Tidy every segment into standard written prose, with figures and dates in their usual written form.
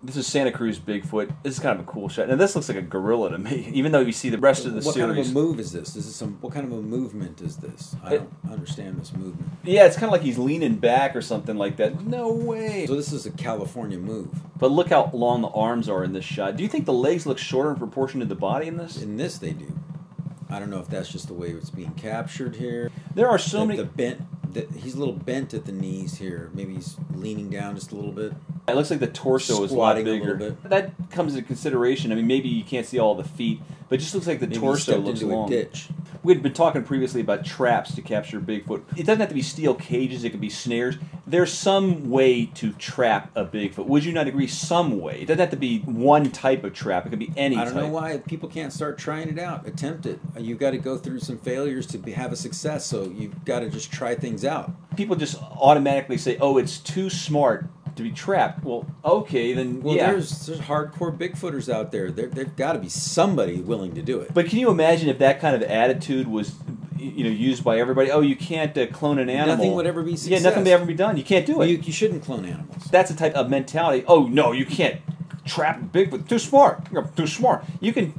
This is Santa Cruz Bigfoot. This is kind of a cool shot. Now this looks like a gorilla to me, even though you see the rest of the series. What kind of a move is this? What kind of a movement is this? I don't understand this movement. Yeah, it's kind of like he's leaning back or something like that. No way. So this is a California move. But look how long the arms are in this shot. Do you think the legs look shorter in proportion to the body in this? In this they do. I don't know if that's just the way it's being captured here. There are so many... He's a little bent at the knees here. Maybe he's leaning down just a little bit. It looks like the torso is a lot bigger. That comes into consideration. I mean, maybe you can't see all the feet, but it just looks like the torso looks long. Maybe he stepped into a ditch. We had been talking previously about traps to capture Bigfoot. It doesn't have to be steel cages. It could be snares. There's some way to trap a Bigfoot. Would you not agree? Some way. It doesn't have to be one type of trap. It could be any type. I don't know why people can't start trying it out. Attempt it. You've got to go through some failures to have a success, so you've got to just try things out. People just automatically say, oh, it's too smart to be trapped. Well, okay, then yeah. There's hardcore Bigfooters out there. There's got to be somebody willing to do it. But can you imagine if that kind of attitude was, used by everybody? Oh, you can't clone an animal. Nothing would ever be success. Yeah, nothing would ever be done. You can't do it. You shouldn't clone animals. That's the type of mentality. Oh no, you can't trap Bigfoot. Too smart. You're too smart. You can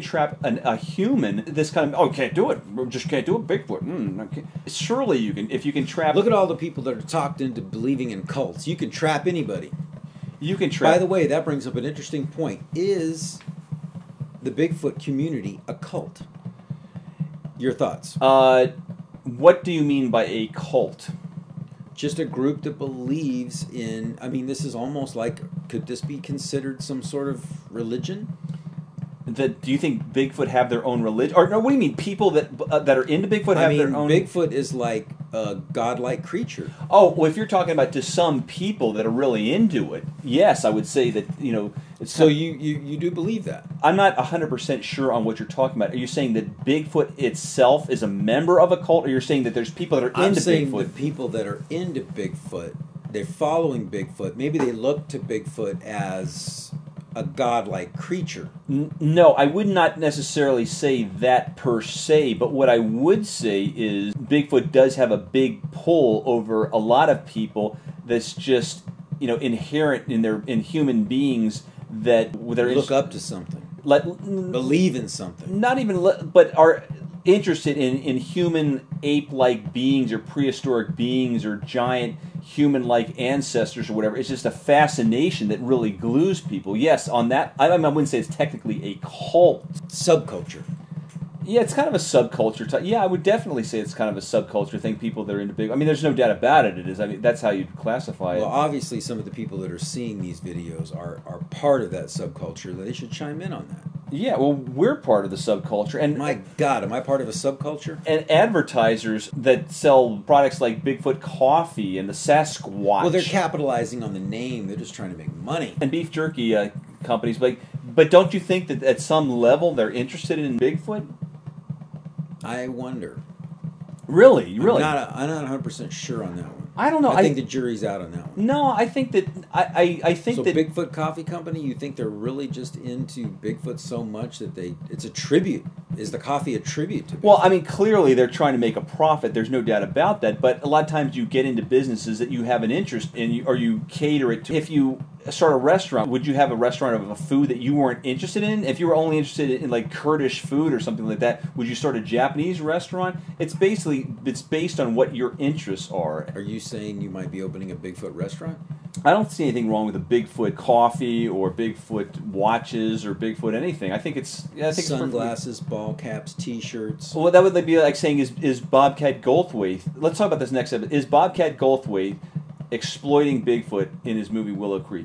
trap a human. This kind of can't do it. We just can't do it. Bigfoot. Surely you can. If you can trap. Look at all the people that are talked into believing in cults. You can trap anybody. You can trap. By the way, that brings up an interesting point. Is the Bigfoot community a cult? Your thoughts? What do you mean by a cult? Just a group that believes in... I mean, this is almost like... Could this be considered some sort of religion? Do you think Bigfoot have their own religion? Or no, what do you mean? People that are into Bigfoot have their own... Bigfoot is like a godlike creature. Oh, well, if you're talking about to some people that are really into it, yes, I would say that, So you do believe that? I'm not 100% sure on what you're talking about. Are you saying that Bigfoot itself is a member of a cult, or you're saying that there's people that are into Bigfoot? I'm saying the people that are into Bigfoot, they're following Bigfoot. Maybe they look to Bigfoot as a godlike creature. No, I would not necessarily say that per se, but what I would say is Bigfoot does have a big pull over a lot of people that's just, inherent in human beings that they're look up to something. Believe in something. Not even, but are interested in human ape-like beings or prehistoric beings or giant human-like ancestors or whatever. It's just a fascination that really glues people. Yes, on that, I wouldn't say it's technically a cult. Subculture. Yeah, it's kind of a subculture type. Yeah, I would definitely say it's kind of a subculture thing. People that are into big... I mean, there's no doubt about it. It is. I mean, that's how you'd classify it. Well, obviously, some of the people that are seeing these videos are part of that subculture. They should chime in on that. Yeah, well, we're part of the subculture. And my God, am I part of a subculture? And advertisers that sell products like Bigfoot coffee and the Sasquatch. Well, they're capitalizing on the name. They're just trying to make money. And beef jerky companies. But don't you think that at some level they're interested in Bigfoot? I wonder. Really? I'm not 100% sure on that one. I don't know. I think the jury's out on that one. No, I think that I think so that Bigfoot Coffee Company, you think they're really just into Bigfoot so much that it's a tribute? Is the coffee a tribute to Bigfoot? Well, I mean, clearly they're trying to make a profit. There's no doubt about that. But a lot of times you get into businesses that you have an interest in, or you cater it to. If you start a restaurant, would you have a restaurant of a food that you weren't interested in? If you were only interested in like Kurdish food or something like that, would you start a Japanese restaurant? It's based on what your interests are. Are you saying you might be opening a Bigfoot restaurant? I don't see anything wrong with a Bigfoot coffee or Bigfoot watches or Bigfoot anything. I think it's sunglasses, ball caps, T-shirts. Well, that would be like saying is Bobcat Goldthwait. Let's talk about this next episode. Is Bobcat Goldthwait exploiting Bigfoot in his movie Willow Creek?